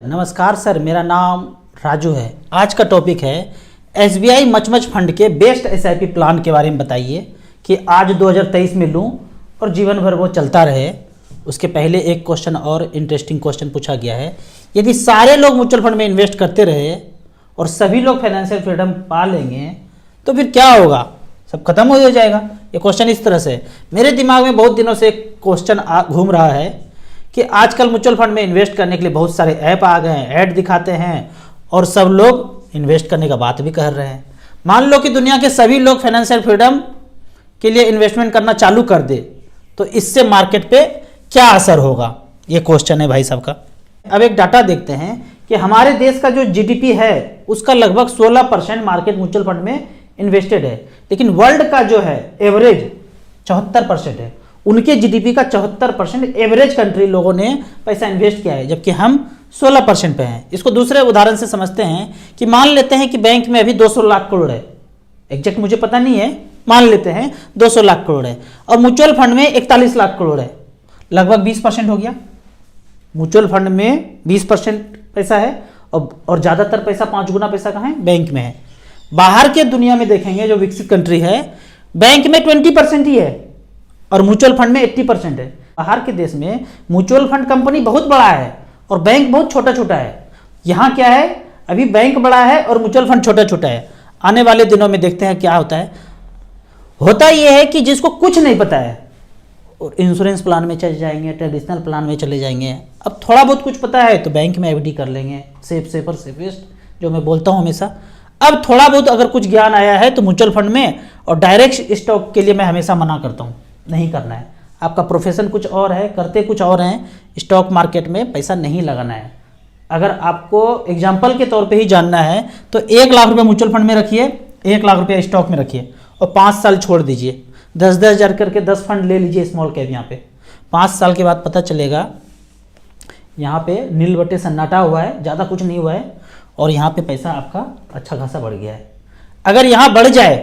नमस्कार सर, मेरा नाम राजू है। आज का टॉपिक है एसबीआई मचमच फंड के बेस्ट एसआईपी प्लान के बारे में बताइए कि आज 2023 में लूं और जीवन भर वो चलता रहे। उसके पहले एक क्वेश्चन और इंटरेस्टिंग क्वेश्चन पूछा गया है, यदि सारे लोग म्यूचुअल फंड में इन्वेस्ट करते रहे और सभी लोग फाइनेंशियल फ्रीडम पा लेंगे तो फिर क्या होगा, सब खत्म हो जाएगा। ये क्वेश्चन इस तरह से मेरे दिमाग में बहुत दिनों से क्वेश्चन घूम रहा है कि आजकल म्यूचुअल फंड में इन्वेस्ट करने के लिए बहुत सारे ऐप आ गए हैं, ऐड दिखाते हैं और सब लोग इन्वेस्ट करने का बात भी कर रहे हैं। मान लो कि दुनिया के सभी लोग फाइनेंशियल फ्रीडम के लिए इन्वेस्टमेंट करना चालू कर दे तो इससे मार्केट पे क्या असर होगा, ये क्वेश्चन है भाई साहब का। अब एक डाटा देखते हैं कि हमारे देश का जो जीडीपी है उसका लगभग 16% मार्केट म्यूचुअल फंड में इन्वेस्टेड है, लेकिन वर्ल्ड का जो है एवरेज 74% है। उनके जीडीपी का 74% एवरेज कंट्री लोगों ने पैसा इन्वेस्ट किया है, जबकि हम 16% पे हैं। इसको दूसरे उदाहरण से समझते हैं कि मान लेते हैं कि बैंक में अभी 200 लाख करोड़ है, एग्जैक्ट मुझे पता नहीं है, मान लेते हैं 200 लाख करोड़ है और म्यूचुअल फंड में 41 लाख करोड़ है, लगभग 20% हो गया। म्यूचुअल फंड में 20% पैसा है और ज़्यादातर पैसा 5 गुना पैसा कहाँ है, बैंक में है। बाहर के दुनिया में देखेंगे जो विकसित कंट्री है, बैंक में 20% ही है और म्यूचुअल फंड में 80% है। बाहर के देश में म्यूचुअल फंड कंपनी बहुत बड़ा है और बैंक बहुत छोटा छोटा है। यहाँ क्या है, अभी बैंक बड़ा है और म्यूचुअल फंड छोटा छोटा है। आने वाले दिनों में देखते हैं क्या होता है। होता यह है कि जिसको कुछ नहीं पता है और इंश्योरेंस प्लान में चले जाएंगे, ट्रेडिशनल प्लान में चले जाएंगे। अब थोड़ा बहुत कुछ पता है तो बैंक में एफडी कर लेंगे, सेफर सेफेस्ट जो मैं बोलता हूँ हमेशा। अब थोड़ा बहुत अगर कुछ ज्ञान आया है तो म्यूचुअल फंड में और डायरेक्ट स्टॉक के लिए मैं हमेशा मना करता हूँ, नहीं करना है। आपका प्रोफेशन कुछ और है, करते कुछ और हैं, स्टॉक मार्केट में पैसा नहीं लगाना है। अगर आपको एग्जाम्पल के तौर पे ही जानना है तो 1 लाख रुपये म्यूचुअल फंड में रखिए, 1 लाख रुपये स्टॉक में रखिए और 5 साल छोड़ दीजिए। 10-10 हज़ार करके 10 फंड ले लीजिए स्मॉल कैप। यहाँ पे 5 साल के बाद पता चलेगा यहाँ पे नील बटे सन्नाटा हुआ है, ज़्यादा कुछ नहीं हुआ है और यहाँ पे पैसा आपका अच्छा खासा बढ़ गया है। अगर यहाँ बढ़ जाए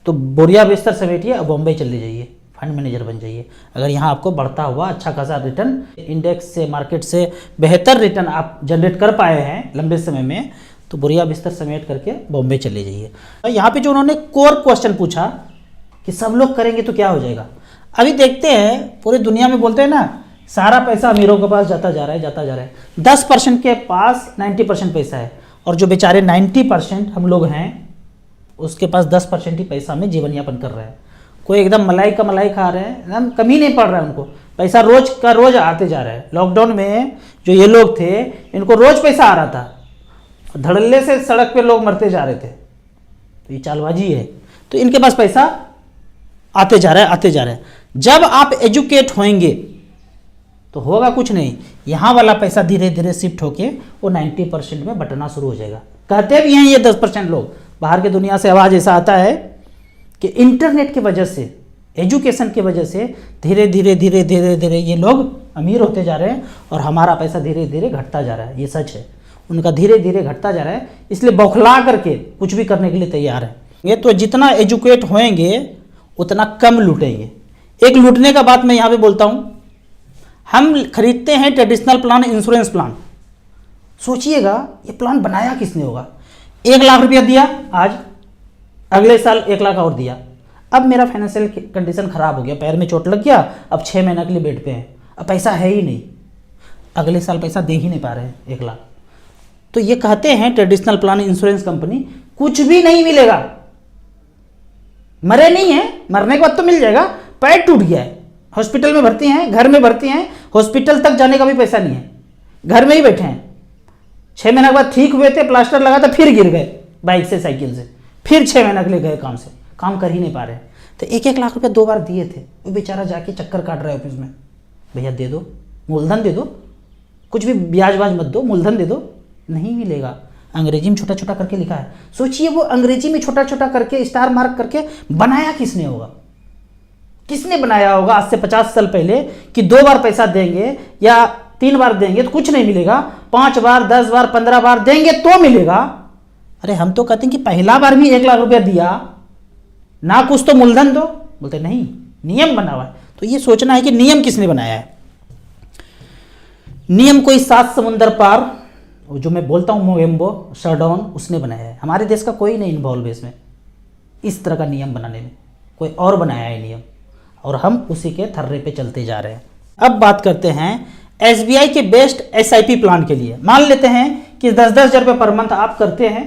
तो बोरिया बिस्तर समेटिए और बॉम्बे चले जाइए, फंड मैनेजर बन जाइए। अगर यहाँ आपको बढ़ता हुआ अच्छा खासा रिटर्न, इंडेक्स से मार्केट से बेहतर रिटर्न आप जनरेट कर पाए हैं लंबे समय में, तो बोरिया बिस्तर समेट करके बॉम्बे चले जाइए। यहाँ पे जो उन्होंने कोर क्वेश्चन पूछा कि सब लोग करेंगे तो क्या हो जाएगा, अभी देखते हैं। पूरी दुनिया में बोलते हैं ना, सारा पैसा अमीरों के पास जाता जा रहा है, जाता जा रहा है। 10% के पास 90% पैसा है और जो बेचारे 90% हम लोग हैं उसके पास 10% ही पैसा में जीवन यापन कर रहे हैं। कोई एकदम मलाई का मलाई खा रहे हैं, एकदम कमी नहीं पड़ रहा है उनको, पैसा रोज का रोज आते जा रहा है। लॉकडाउन में जो ये लोग थे इनको रोज पैसा आ रहा था, धड़ल्ले से सड़क पे लोग मरते जा रहे थे। तो ये चालबाजी है, तो इनके पास पैसा आते जा रहा है, आते जा रहा है। जब आप एजुकेट होंगे तो होगा कुछ नहीं, यहाँ वाला पैसा धीरे धीरे शिफ्ट होके वो 90% में बटना शुरू हो जाएगा। कहते भी हैं ये 10% लोग। बाहर की दुनिया से आवाज़ ऐसा आता है कि इंटरनेट की वजह से, एजुकेशन की वजह से धीरे धीरे धीरे धीरे धीरे ये लोग अमीर होते जा रहे हैं और हमारा पैसा धीरे धीरे घटता जा रहा है। ये सच है, उनका धीरे धीरे घटता जा रहा है, इसलिए बौखला करके कुछ भी करने के लिए तैयार है। ये तो जितना एजुकेट होएंगे उतना कम लूटेंगे। एक लूटने का बात मैं यहाँ पे बोलता हूँ, हम खरीदते हैं ट्रेडिशनल प्लान, इंश्योरेंस प्लान। सोचिएगा ये प्लान बनाया किसने होगा। 1 लाख रुपया दिया आज, अगले साल 1 लाख और दिया। अब मेरा फाइनेंशियल कंडीशन खराब हो गया, पैर में चोट लग गया, अब 6 महीने के लिए बेड पे हैं, अब पैसा है ही नहीं, अगले साल पैसा दे ही नहीं पा रहे हैं 1 लाख। तो ये कहते हैं ट्रेडिशनल प्लान इंश्योरेंस कंपनी कुछ भी नहीं मिलेगा। मरे नहीं है, मरने के बाद तो मिल जाएगा। पैर टूट गया है, हॉस्पिटल में भर्ती हैं, घर में भर्ती हैं, हॉस्पिटल तक जाने का भी पैसा नहीं है, घर में ही बैठे हैं। 6 महीने के बाद ठीक हुए थे, प्लास्टर लगा था, फिर गिर गए बाइक से, साइकिल से, फिर 6 महीने के लिए गए काम से, काम कर ही नहीं पा रहे। तो 1-1 लाख रुपया 2 बार दिए थे, वो बेचारा जाके चक्कर काट रहा है ऑफिस में, भैया दे दो, मूलधन दे दो, कुछ भी ब्याज वाज मत दो, मूलधन दे दो। नहीं मिलेगा। अंग्रेजी में छोटा छोटा करके लिखा है। सोचिए वो अंग्रेजी में छोटा छोटा करके स्टार मार्क करके बनाया किसने होगा, किसने बनाया होगा आज से 50 साल पहले कि 2 बार पैसा देंगे या 3 बार देंगे तो कुछ नहीं मिलेगा, 5 बार 10 बार 15 बार देंगे तो मिलेगा। अरे हम तो कहते हैं कि पहला बार भी 1 लाख रुपया दिया ना, कुछ तो मूलधन दो। बोलते नहीं, नियम बना हुआ है। तो ये सोचना है कि नियम किसने बनाया है। नियम कोई 7 समुंदर पार, जो मैं बोलता हूँ मोगेम्बो शरडॉन, उसने बनाया है। हमारे देश का कोई नहीं इन्वॉल्व है इसमें, इस तरह का नियम बनाने में। कोई और बनाया है नियम और हम उसी के थर्रे पे चलते जा रहे हैं। अब बात करते हैं एसबीआई के बेस्ट एसआईपी प्लान के लिए। मान लेते हैं कि 10-10 हज़ार रुपये पर मंथ आप करते हैं,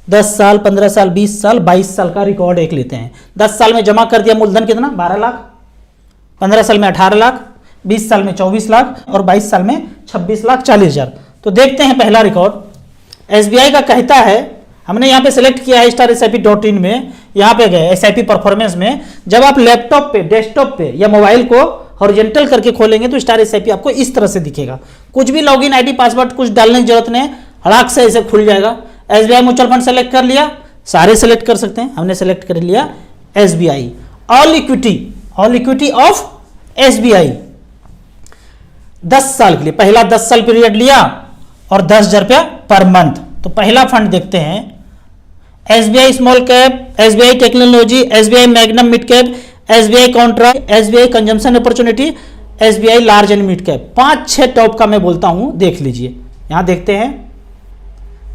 10 साल, 15 साल, 20 साल, 22 साल का रिकॉर्ड एक लेते हैं। 10 साल में जमा कर दिया मूलधन कितना, 12 लाख, 15 साल में 18 लाख, 20 साल में 24 लाख और 22 साल में 26 लाख 40 हज़ार। तो देखते हैं पहला रिकॉर्ड। एसबीआई का कहता है, हमने यहाँ पे सेलेक्ट किया है StarSIP.in में, यहाँ पे गए SIP परफॉर्मेंस में। जब आप लैपटॉप पे, डेस्कटॉप पे या मोबाइल को हॉरिजॉन्टल करके खोलेंगे तो StarSIP आपको इस तरह से दिखेगा। कुछ भी लॉगिन आईडी पासवर्ड कुछ डालने की जरूरत नहीं, हड़ाक से ऐसे खुल जाएगा। एसबीआई म्यूचुअल फंड सेलेक्ट कर लिया, सारे सेलेक्ट कर सकते हैं, हमने सेलेक्ट कर लिया SBI. All equity of SBI 10 साल के लिए, पहला 10 साल पीरियड लिया और 10,000 रुपया पर मंथ। तो पहला फंड देखते हैं, SBI small cap, SBI technology, SBI magnum mid cap, SBI Contra, SBI consumption opportunity, SBI large and mid cap. 5-6 top का मैं बोलता हूं, देख लीजिए। यहां देखते हैं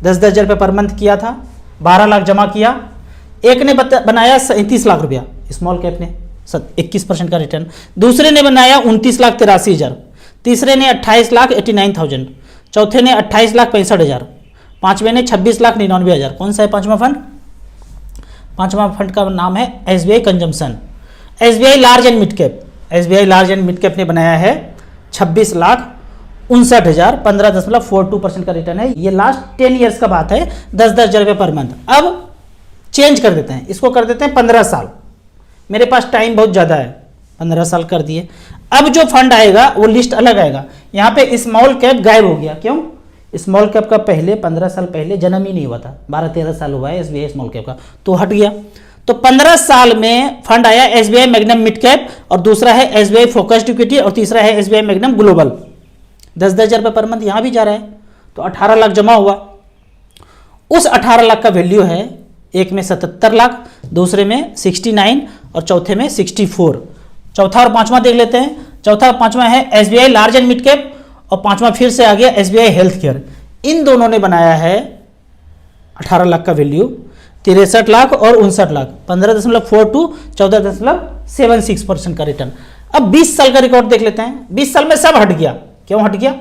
10-10 हज़ार रुपये पर मंथ किया था, 12 लाख जमा किया। एक ने बनाया 37 लाख रुपया, स्मॉल कैप ने 21% का रिटर्न। दूसरे ने बनाया 29 लाख 83 हज़ार, तीसरे ने 28 लाख 89,000, चौथे ने 28 लाख 65 हज़ार, पांचवें ने 26 लाख 99 हज़ार। कौन सा है पांचवा फंड? पांचवा फंड का नाम है SBI consumption. SBI large and mid cap, SBI large and mid cap ने बनाया है 26 लाख 59 हज़ार, 15.42% का रिटर्न है। ये लास्ट 10 ईयर्स का बात है, 10-10 हज़ार रुपये पर मंथ। अब चेंज कर देते हैं, इसको कर देते हैं 15 साल। मेरे पास टाइम बहुत ज़्यादा है, 15 साल कर दिए। अब जो फंड आएगा वो लिस्ट अलग आएगा। यहाँ पे स्मॉल कैप गायब हो गया, क्यों? स्मॉल कैप का पहले 15 साल पहले जन्म ही नहीं हुआ था, 12-13 साल हुआ है एसबीआई स्मॉल कैप का, तो हट गया। तो 15 साल में फंड आया एसबीआई मैग्नम मिड कैप, और दूसरा है एसबीआई फोकस्ड इक्विटी, और तीसरा है एसबीआई मैग्नम ग्लोबल। 10-10 हज़ार रुपये पर मंथ यहाँ भी जा रहा है, तो 18 लाख जमा हुआ। उस 18 लाख का वैल्यू है, एक में 77 लाख, दूसरे में 69 और चौथे में 64। चौथा और पांचवा देख लेते हैं। चौथा और पांचवा है SBI large and mid cap, और पांचवा फिर से आ गया एसबीआई हेल्थ केयर। इन दोनों ने बनाया है 18 लाख का वैल्यू, 63 लाख और 59 लाख, 15.42, 14.76% का रिटर्न। अब 20 साल का रिकॉर्ड देख लेते हैं। 20 साल में सब हट गया। क्यों हट गया?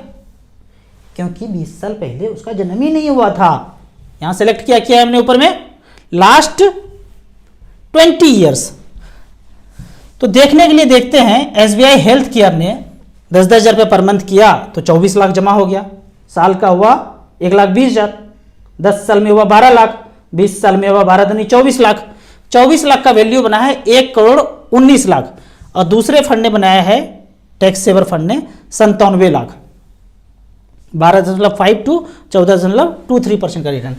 क्योंकि 20 साल पहले उसका जन्म ही नहीं हुआ था। यहां सेलेक्ट किया है हमने ऊपर में लास्ट 20 ईयर्स। तो देखने के लिए देखते हैं, एसबीआई हेल्थ केयर ने 10-10 हज़ार रुपये पर मंथ किया तो 24 लाख जमा हो गया। साल का हुआ 1,20,000, 10 साल में हुआ 12 लाख, 20 साल में हुआ 12 दूनी 24 लाख। 24 लाख का वैल्यू बना है 1,19 लाख, और दूसरे फंड ने बनाया है टैक्स सेवर फंड ने 97 लाख, 12.5 to 14.23% का रिटर्न।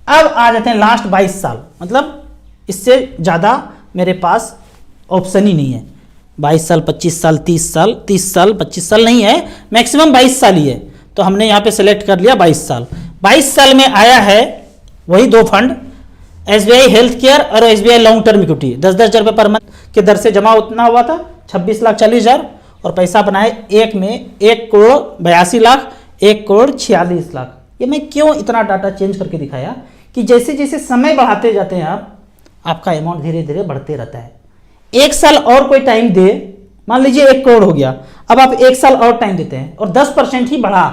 अब आ जाते हैं लास्ट 22 साल, मतलब इससे ज़्यादा मेरे पास ऑप्शन ही नहीं है। 22 साल, 25 साल, 30 साल, 30 साल, 25 साल नहीं है, मैक्सिमम 22 साल ही है। तो हमने यहाँ पे सेलेक्ट कर लिया 22 साल। 22 साल में आया है वही दो फंड, एसबीआई हेल्थ केयर और एसबीआई लॉन्ग टर्म इक्विटी। 10-10 हज़ार रुपये पर मंथ के दर से जमा उतना हुआ था 26 लाख 40 हज़ार, और पैसा बनाए एक में 1,82,00,000, 1,46,00,000। ये मैं क्यों इतना डाटा चेंज करके दिखाया कि जैसे जैसे समय बढ़ाते जाते हैं आप, आपका अमाउंट धीरे धीरे बढ़ते रहता है। एक साल और कोई टाइम दे, मान लीजिए 1 करोड़ हो गया, अब आप 1 साल और टाइम देते हैं और 10% ही बढ़ा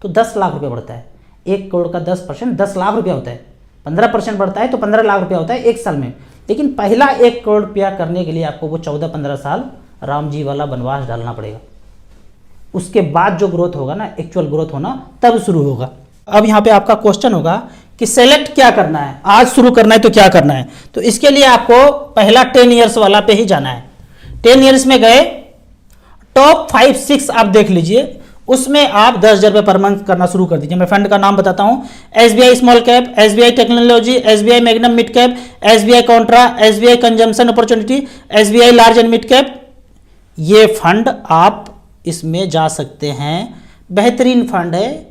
तो 10 लाख रुपये बढ़ता है। 1 करोड़ का 10% 10 लाख रुपया होता है। 15% बढ़ता है तो 15 लाख रुपया होता है 1 साल में। लेकिन पहला 1 करोड़ रुपया करने के लिए आपको वो 14-15 साल राम जी वाला वनवास डालना पड़ेगा। उसके बाद जो ग्रोथ होगा ना, एक्चुअल ग्रोथ होना तब शुरू होगा। अब यहाँ पे आपका क्वेश्चन होगा कि सेलेक्ट क्या करना है, आज शुरू करना है तो क्या करना है। तो इसके लिए आपको पहला 10 ईयर्स वाला पे ही जाना है। 10 ईयर्स में गए, टॉप 5-6 आप देख लीजिए, उसमें आप 10 हज़ार रुपये पर मंथ करना शुरू कर दीजिए। मैं फंड का नाम बताता हूँ, SBI small cap, SBI technology, SBI magnum mid cap, SBI Contra, SBI consumption opportunity, SBI large and mid cap. ये फंड आप इसमें जा सकते हैं, बेहतरीन फंड है,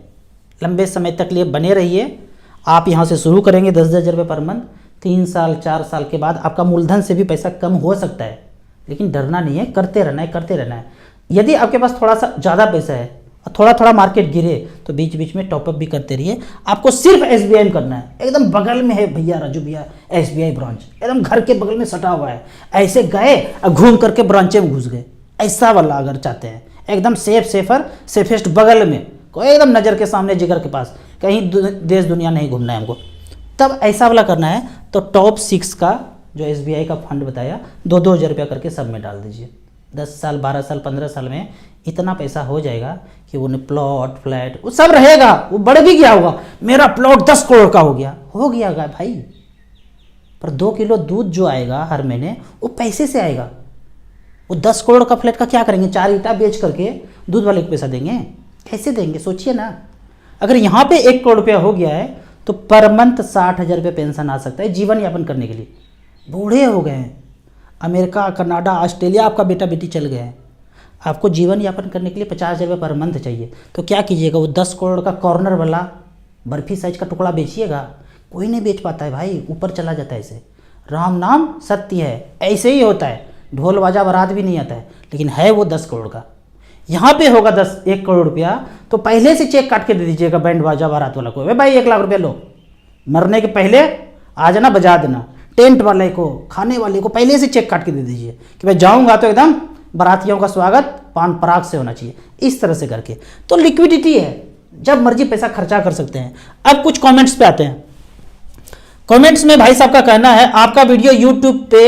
लंबे समय तक लिए बने रहिए। आप यहाँ से शुरू करेंगे 10-10 हज़ार रुपये पर मंथ, 3 साल 4 साल के बाद आपका मूलधन से भी पैसा कम हो सकता है, लेकिन डरना नहीं है, करते रहना है, करते रहना है। यदि आपके पास थोड़ा सा ज़्यादा पैसा है और थोड़ा थोड़ा मार्केट गिरे तो बीच बीच में टॉपअप भी करते रहिए। आपको सिर्फ एसबीआई में करना है, एकदम बगल में है भैया राजू भैया एसबीआई ब्रांच, एकदम घर के बगल में सटा हुआ है। ऐसे गए और घूम करके ब्रांचे में घुस गए, ऐसा वाला अगर चाहते हैं एकदम सेफेस्ट बगल में, कोई एकदम नज़र के सामने जिगर के पास, कहीं देश दुनिया नहीं घूमना है हमको, तब ऐसा वाला करना है। तो टॉप 6 का जो एसबीआई का फंड बताया 2-2 हज़ार रुपया करके सब में डाल दीजिए। 10 साल 12 साल 15 साल में इतना पैसा हो जाएगा कि उन्हें प्लॉट फ्लैट वो सब रहेगा। वो बढ़ भी गया होगा, मेरा प्लॉट 10 करोड़ का हो गया भाई, पर 2 किलो दूध जो आएगा हर महीने वो पैसे से आएगा। वो 10 करोड़ का फ्लैट का क्या करेंगे? 4 ईंटा बेच करके दूध वाले को पैसा देंगे? कैसे देंगे? सोचिए ना। अगर यहाँ पे 1 करोड़ रुपया हो गया है तो पर मंथ 60,000 रुपये पेंशन आ सकता है जीवन यापन करने के लिए। बूढ़े हो गए हैं, अमेरिका कनाडा ऑस्ट्रेलिया आपका बेटा बेटी चल गए हैं, आपको जीवन यापन करने के लिए 50,000 रुपये पर मंथ चाहिए, तो क्या कीजिएगा? वो 10 करोड़ का कॉर्नर वाला बर्फी साइज का टुकड़ा बेचिएगा? कोई नहीं बेच पाता है भाई, ऊपर चला जाता है ऐसे। राम नाम सत्य है, ऐसे ही होता है, ढोल बाजा बारात भी नहीं आता है, लेकिन है वो 10 करोड़ का। यहाँ पे होगा 1 करोड़ रुपया तो पहले से चेक काट के दे दीजिएगा बैंड बाजा बारात वाला को, भाई 1 लाख रुपया लो, मरने के पहले आ जाना बजा देना। टेंट वाले को, खाने वाले को पहले से चेक काट के दे दीजिए कि भाई जाऊंगा तो एकदम बारातियों का स्वागत पान पराग से होना चाहिए, इस तरह से करके। तो लिक्विडिटी है, जब मर्जी पैसा खर्चा कर सकते हैं। अब कुछ कमेंट्स पे आते हैं। कमेंट्स में भाई साहब का कहना है आपका वीडियो यूट्यूब पे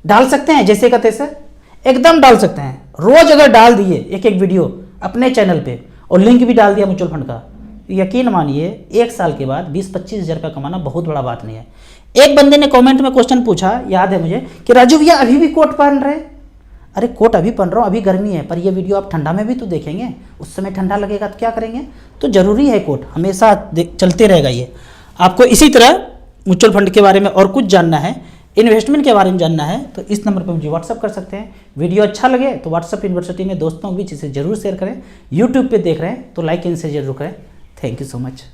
डाल सकते हैं जैसे का तैसे? एकदम डाल सकते हैं। रोज अगर डाल दिए एक वीडियो अपने चैनल पे और लिंक भी डाल दिया म्यूचुअल फंड का, यकीन मानिए 1 साल के बाद 20-25 हज़ार रुपया कमाना बहुत बड़ा बात नहीं है। एक बंदे ने कमेंट में क्वेश्चन पूछा, याद है मुझे, कि राजू भैया अभी भी कोट पहन रहे? अरे कोट अभी पहन रहा हूँ, अभी गर्मी है, पर ये वीडियो आप ठंडा में भी तो देखेंगे, उस समय ठंडा लगेगा तो क्या करेंगे? तो ज़रूरी है कोट, हमेशा चलते रहेगा ये। आपको इसी तरह म्यूचुअल फंड के बारे में और कुछ जानना है, इन्वेस्टमेंट के बारे में जानना है, तो इस नंबर पर मुझे व्हाट्सअप कर सकते हैं। वीडियो अच्छा लगे तो व्हाट्सअप यूनिवर्सिटी में दोस्तों के बीच इसे जरूर शेयर करें। यूट्यूब पे देख रहे हैं तो लाइक एंड शेयर जरूर करें। Thank you so much.